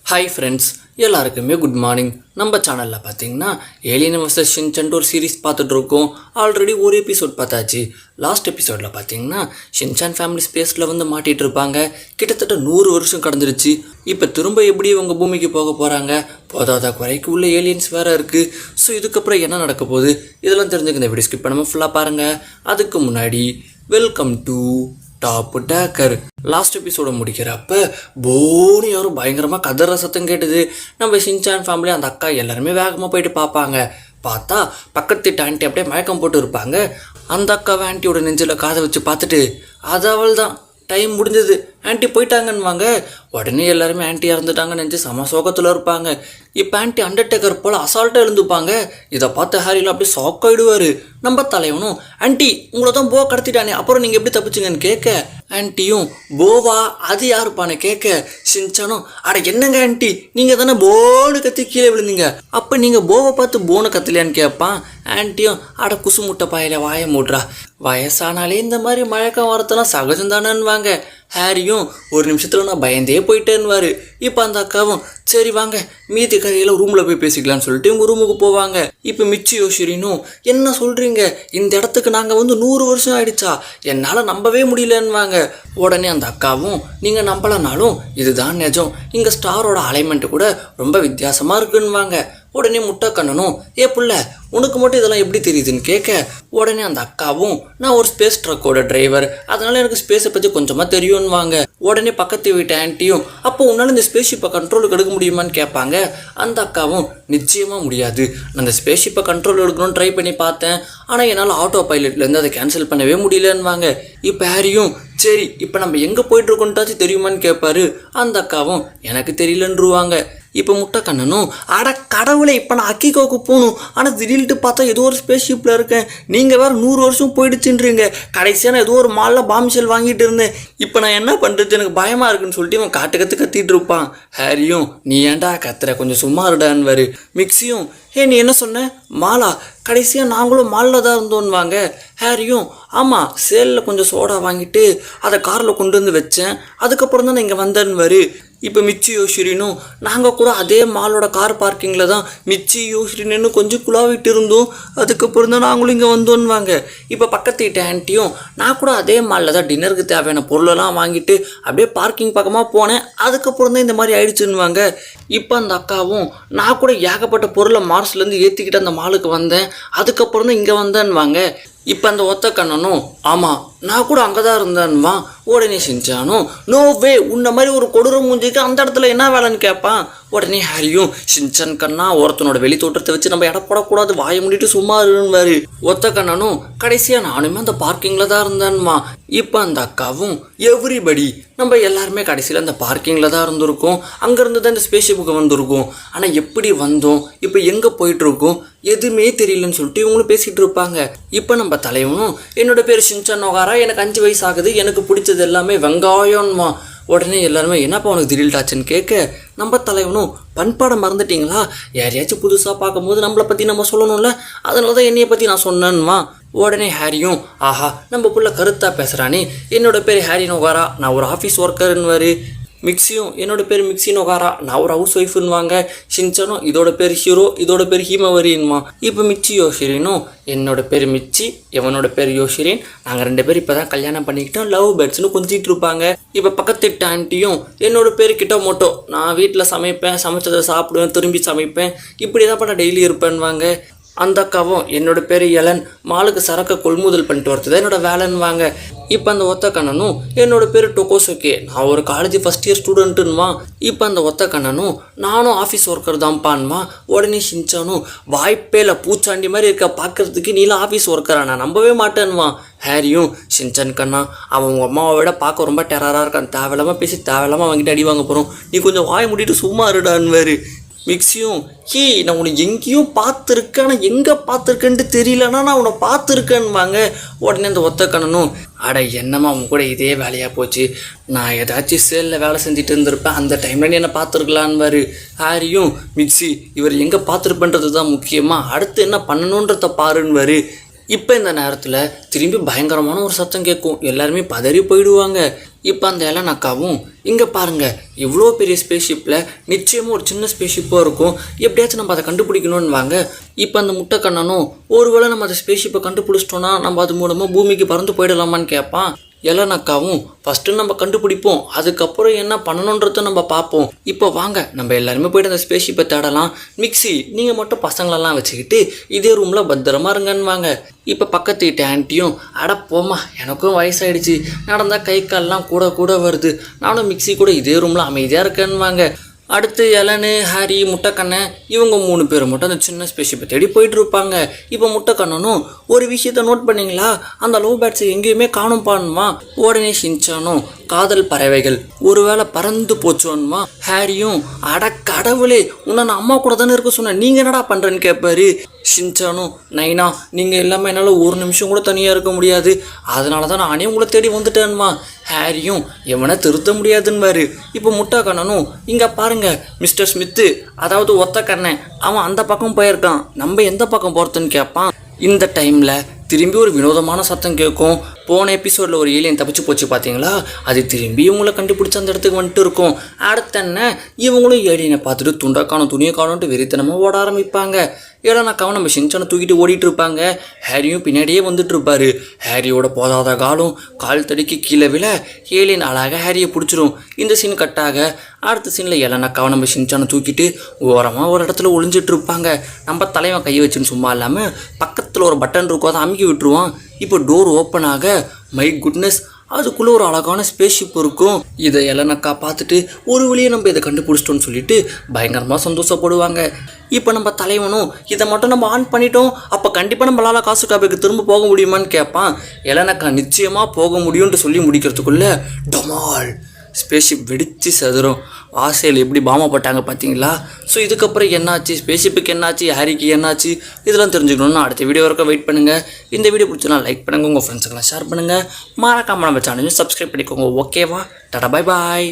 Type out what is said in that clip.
Hi friends, எல்லாருக்குமே good morning. நம்ம சேனலில் பார்த்தீங்கன்னா ஏலியன் vs ஷின்சான் ஒரு சீரீஸ் பார்த்துட்ருக்கோம். ஆல்ரெடி ஒரு எபிசோட் பார்த்தாச்சு. லாஸ்ட் எபிசோடில் பார்த்தீங்கன்னா ஷின்சான் ஃபேமிலி ஸ்பேஸில் வந்து மாட்டிகிட்டு இருப்பாங்க. கிட்டத்தட்ட 100 வருஷம் கடந்துருச்சு. இப்போ திரும்ப எப்படி இவங்க பூமிக்கு போக போகிறாங்க, போதாத குறைக்கு உள்ள ஏலியன்ஸ் வேறு இருக்குது. ஸோ இதுக்கப்புறம் என்ன நடக்க போகுது, இதெல்லாம் தெரிஞ்சுக்க இந்த வீடியோ ஸ்கிப் பண்ணாமல் ஃபுல்லாக பாருங்கள். அதுக்கு முன்னாடி welcome to top taker. Last எபிசோட முடிக்கிறப்ப போனி யாரும் பயங்கரமாக கதற சத்தம் கேட்டுது. நம்ம ஷின்சான் ஃபேமிலி அந்த அக்கா எல்லாருமே வேகமாக போயிட்டு பார்ப்பாங்க. பார்த்தா பக்கத்து ஆண்டி அப்படியே மயக்கம் போட்டு இருப்பாங்க. அந்த அக்காவை ஆண்டியோட நெஞ்சில் காதை வச்சு பார்த்துட்டு அது அவள் தான், டைம் முடிஞ்சது, ஆண்டி போயிட்டாங்கன்னுவாங்க. உடனே எல்லாருமே ஆண்டி இறந்துட்டாங்கன்னு நினச்சி சம சோகத்தில் இருப்பாங்க. இப்போ ஆண்டி அண்டர்டேக்கர் போல் அசால்ட்டாக எழுந்துப்பாங்க. இதை பார்த்து ஹாரியில் அப்படியே ஷாக்காயிடுவார். நம்ம தலைவனும் ஆண்டி உங்களை தான் போ கடத்திட்டானே, அப்புறம் நீங்கள் எப்படி தப்பிச்சிங்கன்னு கேட்க, ஆண்டியும் போவா அது யாருப்பான்னு கேட்க, ஷின்சானும் அட என்னங்க ஆண்டி நீங்கள் தானே போனு கத்தி கீழே விழுந்தீங்க, அப்போ நீங்கள் போவை பார்த்து போனு கத்தலையான்னு கேட்பான். ஆண்டியும் அட குசு முட்டை பாயில வாய மூடுறா, வயசானாலே இந்த மாதிரி மழக்கம் வரத்தெல்லாம் சகஜம் தானேன்னுவாங்க. ஹாரியும் ஒரு நிமிஷத்தில் நான் பயந்தே போயிட்டேன்னுவார். இப்போ அந்த அக்காவும் சரி வாங்க மீதி கதையில் ரூமில் போய் பேசிக்கலான்னு சொல்லிட்டு இவங்க ரூமுக்கு போவாங்க. இப்போ மிச்சியோ ஷிரினும் என்ன சொல்கிறீங்க, இந்த இடத்துக்கு நாங்கள் வந்து 100 வருஷம் ஆயிடுச்சா, என்னால் நம்பவே முடியலன்னுவாங்க. உடனே அந்த அக்காவும் நீங்கள் நம்பலனாலும் இதுதான் நிஜம், இங்கே ஸ்டாரோட அலைன்மெண்ட்டு கூட ரொம்ப வித்தியாசமாக இருக்குன்னுவாங்க. உடனே முட்டை கண்ணனும் ஏ புள்ள உனக்கு மட்டும் இதெல்லாம் எப்படி தெரியுதுன்னு கேட்க, உடனே அந்த அக்காவும் நான் ஒரு ஸ்பேஸ் ட்ரக்கோட டிரைவர், அதனால எனக்கு ஸ்பேஸை பற்றி கொஞ்சமாக தெரியும்னுவாங்க. உடனே பக்கத்து வீட்டு ஆண்டியும் அப்போ உன்னால் இந்த ஸ்பேஸ்ஷிப்பை கண்ட்ரோலுக்கு எடுக்க முடியுமான்னு கேட்பாங்க. அந்த அக்காவும் நிச்சயமாக முடியாது, நான் அந்த ஸ்பேஸ்ஷிப்பை கண்ட்ரோல் எடுக்கணும்னு ட்ரை பண்ணி பார்த்தேன், ஆனால் என்னால் ஆட்டோ பைலட்லேருந்து அதை கேன்சல் பண்ணவே முடியலன்னுவாங்க. இப்போ ஹாரியும் சரி இப்போ நம்ம எங்கே போயிட்டுருக்கோன்ட்டாச்சும் தெரியுமான்னு கேட்பாரு. அந்த அக்காவும் எனக்கு தெரியலன்றுவாங்க. இப்போ முட்டை கண்ணனும் அட கடவுளை இப்போ நான் அக்கிகோவுக்கு போகணும், ஆனால் திடீர்னு பார்த்தா ஏதோ ஒரு ஸ்பேஸ்ஷிப்பில் இருக்கேன், நீங்கள் வேறு 100 வருஷம் போயிடுச்சுன்றீங்க, கடைசியான ஏதோ ஒரு மாலில் பாம்ஷெல் வாங்கிட்டு இருந்தேன், இப்போ நான் என்ன பண்ணுறது எனக்கு பயமாக இருக்குன்னு சொல்லிட்டு இவன் கத்திட்டு இருப்பான். ஹாரியும் நீ ஏன்டா கத்துற, கொஞ்சம் சும்மா இருடான்வாரு. மிக்சியும் நீ என்ன சொன்ன மாலா, கடைசியாக நாங்களும் மாலில் தான் இருந்தோன்னுவாங்க. ஹாரியும் ஆமாம் சேலில் கொஞ்சம் சோடா வாங்கிட்டு அதை காரில் கொண்டு வந்து வச்சேன், அதுக்கப்புறம் தான் நான் இங்கே வந்தேன்னுவாரு. இப்போ மிச்சியோ ஷிரினும் நாங்கள் கூட அதே மாலோட கார் பார்க்கிங்கில் தான் மிச்சியோ ஷிரின்னு கொஞ்சம் குழாவிட்டு இருந்தோம், அதுக்கப்புறம் தான் நாங்களும் இங்கே வந்தோன்னுவாங்க. இப்போ பக்கத்து வீட்டு ஆண்டியும் நான் கூட அதே மாலில் தான் டின்னருக்கு தேவையான பொருளெல்லாம் வாங்கிட்டு அப்படியே பார்க்கிங் பக்கமாக போனேன், அதுக்கப்புறம் தான் இந்த மாதிரி ஆயிடுச்சுன்னுவாங்க. இப்போ அந்த அக்காவும் நான் கூட ஏகப்பட்ட பொருளை மார்ஸ்லேருந்து ஏற்றிக்கிட்டு அந்த மாலுக்கு வந்தேன், அதுக்கப்புறம் தான் இங்கே வந்தேன்னுவாங்க. இப்போ அந்த ஒத்த கண்ணனும் ஆமாம் நான் கூட அங்கே தான் இருந்தேன்வான். உடனே ஷின்சானும் நோ வே, உன்ன மாதிரி ஒரு கொடூர மூஞ்சிக்கு அந்த இடத்துல என்ன வேலைன்னு கேட்பான். உடனே ஹாரியும் ஷின்சான் கண்ணா ஒருத்தனோட வெளி தோற்றத்தை வச்சு நம்ம இடப்படக்கூடாது, வாய முடிட்டு சும்மா இருவாரு. ஒத்த கண்ணனும் கடைசியாக நானுமே அந்த பார்க்கிங்கில் தான் இருந்தேன்மா. இப்போ அந்த அக்காவும் எவ்ரிபடி நம்ம எல்லாருமே கடைசியில் அந்த பார்க்கிங்கில் தான் இருந்திருக்கோம், அங்கேருந்து தான் இந்த ஸ்பேஸ்ஷிப்புக்கு வந்திருக்கோம், ஆனால் எப்படி வந்தோம் இப்போ எங்கே போயிட்டுருக்கோம் எதுவுமே தெரியலன்னு சொல்லிட்டு இவங்களும் பேசிகிட்டு இருப்பாங்க. இப்போ நம்ம தலைவனும் என்னோட பேர் ஷின்சான் நோகாரா, எனக்கு 5 வயசு ஆகுது, எனக்கு பிடிச்சது எல்லாமே வெங்காயம்மா. உடனே எல்லாருமே என்னப்பா உனக்கு திடீர்டாச்சுன்னு கேட்க, நம்ம தலைவனும் பண்பாடை மறந்துட்டிங்களா, யாரையாச்சும் புதுசாக பார்க்கும்போது நம்மளை பற்றி நம்ம சொல்லணும்ல, அதனால தான் என்னையை பற்றி நான் சொன்னேன்மா. உடனே ஹாரியும் ஆஹா நம்ம புள்ள கருத்தாக பேசுகிறானே, என்னோட பேர் ஹாரி நோகாரா, நான் ஒரு ஆஃபீஸ் ஒர்க்கர்னுவார். மிக்சியும் என்னோட பேர் மிக்சி நோகாரா, நான் ஒரு ஹவுஸ் ஒய்ஃபுன்னுவாங்க. ஷின்சானும் இதோட பேர் ஹீரோ, இதோட பேர் ஹீமவரின்மா. இப்போ மிச்சி யோஷிரினும் என்னோட பேர் மிச்சி, இவனோட பேர் யோஷிரின், நாங்கள் 2 பேர் இப்போ தான் கல்யாணம் பண்ணிக்கிட்டோம், லவ் பேர்ட்ஸ்னு கொஞ்சிட்டு இருப்பாங்க. இப்போ பக்கத்து ஆண்டியும் என்னோட பேர் கிட்ட மோட்டோ, நான் வீட்டில் சமைப்பேன், சமைச்சதை சாப்பிடுவேன், திரும்பி சமைப்பேன், இப்படி தான் பண்ண டெய்லி இருப்பேன்வாங்க. அந்த அக்காவும் என்னோட பேர் எலன், மாலுக்கு சரக்கை கொள்முதல் பண்ணிட்டு வரது தான் என்னோட வேலைன்னுவாங்க. இப்போ அந்த ஒத்த கண்ணனும் என்னோட பேர் டொகோசோகே, நான் ஒரு காலேஜ் ஃபஸ்ட் இயர் ஸ்டூடெண்ட்டுன்னுமா. இப்போ அந்த ஒத்த கண்ணனும் நானும் ஆஃபீஸ் ஒர்க்கர் தான்ப்பான்மா. உடனே ஷின்சானும் வாய்ப்பே இல்லை, பூச்சாண்டி மாதிரி இருக்க பார்க்கறதுக்கு நீலாம் ஆஃபீஸ் ஒர்க்கரா, நான் நம்பவே மாட்டேன்னுவான். ஹாரியும் ஷின்சான் கண்ணா அவன் உங்கள் அம்மாவை விட பார்க்க ரொம்ப டெரராக இருக்கான், தேவையில்லாமல் பேசி தேவையில்லாமல் வாங்கிட்டு அடி வாங்க போகிறோம், நீ கொஞ்சம் வாய் மூடிட்டு சும்மா இருடான்வாரு. மிக்சியும் நான் உன்னை எங்கேயும் பார்த்துருக்கேன், ஆனால் எங்கே பார்த்துருக்கேன்ட்டு தெரியலன்னா நான் உன்னை பார்த்துருக்கேன்னுவாங்க. உடனே அந்த ஒத்த கண்ணனும் அட என்னம்மா அவங்க கூட இதே வேலையாக போச்சு, நான் ஏதாச்சும் சேலில் வேலை செஞ்சுட்டு இருந்திருப்பேன், அந்த டைமில் நீ என்னை பார்த்துருக்கலான்வாரு. ஹாரியும் மிக்சி இவர் எங்கே பார்த்துருப்பேன்றது தான் முக்கியமாக, அடுத்து என்ன பண்ணணுன்றத பாருன்வாரு. இப்போ இந்த நேரத்தில் திரும்பி பயங்கரமான ஒரு சத்தம் கேட்கும். எல்லாருமே பதறி போயிடுவாங்க. இப்போ அந்த எலன் அக்காவும் இங்கே பாருங்கள், இவ்வளோ பெரிய ஸ்பேஸ்ஷிப்பில் நிச்சயமாக ஒரு சின்ன ஸ்பேஸ்ஷிப்பாக இருக்கும், எப்படியாச்சும் நம்ம அதை கண்டுபிடிக்கணும்னு வாங்க. இப்போ அந்த முட்டைக்கண்ணனும் ஒருவேளை நம்ம அந்த ஸ்பேஸ்ஷிப்பை கண்டுபிடிச்சிட்டோன்னா நம்ம அது மூலமாக பூமிக்கு பறந்து போயிடலாமான்னு கேட்பான். எலன் அக்காவும் ஃபஸ்ட்டு நம்ம கண்டுபிடிப்போம், அதுக்கப்புறம் என்ன பண்ணணுன்றதை நம்ம பார்ப்போம். இப்போ வாங்க நம்ம எல்லாருமே போய்ட்டு அந்த ஸ்பேஸ்ஷிப்பை தேடலாம். மிக்ஸி நீங்கள் மட்டும் பசங்களெல்லாம் வச்சுக்கிட்டு இதே ரூமில் பத்திரமா இருங்கன்னு வாங்க. இப்போ பக்கத்து வீட்டு ஆன்ட்டியும் அட போம்மா, எனக்கும் வயசாயிடுச்சு, நடந்தால் கை கால்லாம் கூட வருது, நானும் மிக்ஸி கூட இதே ரூமில் அமைதியாக இருக்கேன்னு வாங்க. அடுத்து எலனு, ஹாரி, முட்டைக்கண்ணன் இவங்க 3 பேர் மட்டும் அந்த சின்ன ஸ்பேஸ்ஷிப்பை தேடி போயிட்டு இருப்பாங்க. இப்போ முட்டைக்கண்ணனும் ஒரு விஷயத்த நோட் பண்ணிங்களா, அந்த லவ் பேர்ட்ஸை எங்கேயுமே காணும் பானுமா. உடனே ஷின்சானும் காதல் பறவைகள் ஒருவேளை பறந்து போச்சோன்னுமா. ஹாரியும் அட கடவுளே, உன்னை நான் அம்மா கூட தானே இருக்க சொன்னேன், நீங்கள் என்னடா பண்ணுறேன்னு கேட்பாரு. ஷின்சானும் நைனா, நீங்கள் எல்லாமே என்னால் ஒரு நிமிஷம் கூட தனியாக இருக்க முடியாது, அதனால தான் நானே உங்களை தேடி வந்துட்டேன்மா. ஹாரியும் எவனை திருத்த முடியாதுன்னுவாரு. இப்போ முட்டைக்கண்ணனும் இங்கே பாருங்க மிஸ்டர் ஸ்மித்து, அதாவது ஒத்த கண்ணன், அவன் அந்த பக்கம் போயிருக்கான், நம்ம எந்த பக்கம் போகிறதுன்னு கேட்பான். இந்த டைமில் திரும்பி ஒரு வினோதமான சத்தம் கேட்கும். போன எபிசோடில் ஒரு ஏலியன் தப்பிச்சு போச்சு பார்த்தீங்களா, அது திரும்பி இவங்கள கண்டுபிடிச்சி அந்த இடத்துக்கு வந்துட்டு இருக்கும். அடுத்த என்ன இவங்களும் ஏலியனை பார்த்துட்டு துண்டக்கான துணியை காணுன்ட்டு வெறித்தனமாக ஓட ஆரம்பிப்பாங்க. ஏழனாக்காவை நம்ம ஷின்சானை தூக்கிட்டு ஓடிட்டு இருப்பாங்க. ஹாரியும் பின்னாடியே வந்துட்டு இருப்பாரு. ஹாரியோட போதாத கால் தடிக்கு கீழே விழ ஏலியன் அழகாக ஹாரியை பிடிச்சிரும். இந்த சீன் கட்டாக அடுத்த சீனில் ஏழனாக்காவை நம்ம ஷின்சானை தூக்கிட்டு ஓரமாக ஒரு இடத்துல ஒளிஞ்சிட்டு இருப்பாங்க. நம்ம தலைவன் கை வச்சுன்னு சும்மா இல்லாமல் பக்கத்தில் ஒரு பட்டன் இருக்கும், அதை அமுக்கி விட்டுருவான். இப்போ டோர் ஓப்பன் ஆக மை குட்னஸ், அதுக்குள்ளே ஒரு அழகான ஸ்பேஸ்ஷிப் இருக்கும். இதை எலனக்கா பார்த்துட்டு ஒரு வழியை நம்ம இதை கண்டுபிடிச்சிட்டோன்னு சொல்லிட்டு பயங்கரமாக சந்தோஷப்படுவாங்க. இப்போ நம்ம தலைவனும் இதை மட்டும் நம்ம ஆன் பண்ணிட்டோம், அப்போ கண்டிப்பாக நம்மளால் காசு காப்பைக்கு திரும்ப போக முடியுமான்னு கேட்பான். எலனக்கா நிச்சயமாக போக முடியும்னு சொல்லி முடிக்கிறதுக்குள்ளே டமால் ஸ்பேஸ்ஷிப் வெடித்து சதுரும். ஆசையில் எப்படி பாமா போட்டாங்க பார்த்தீங்களா. ஸோ இதுக்கப்புறம் என்னாச்சு, ஸ்பேஸ்ஷிப்புக்கு என்னாச்சு, ஹாரிக்கு என்னாச்சு, இதெல்லாம் தெரிஞ்சுக்கணும்னு அடுத்த வீடியோ வரைக்கும் வெயிட் பண்ணுங்கள். இந்த வீடியோ பிடிச்சனா லைக் பண்ணுங்கள், உங்கள் ஃப்ரெண்ட்ஸுக்கெல்லாம் ஷேர் பண்ணுங்கள், மறக்காமல் நம்ம சேனலையும் சப்ஸ்கிரைப் பண்ணிக்கோங்க. ஓகேவா, டாடா, பை பாய்.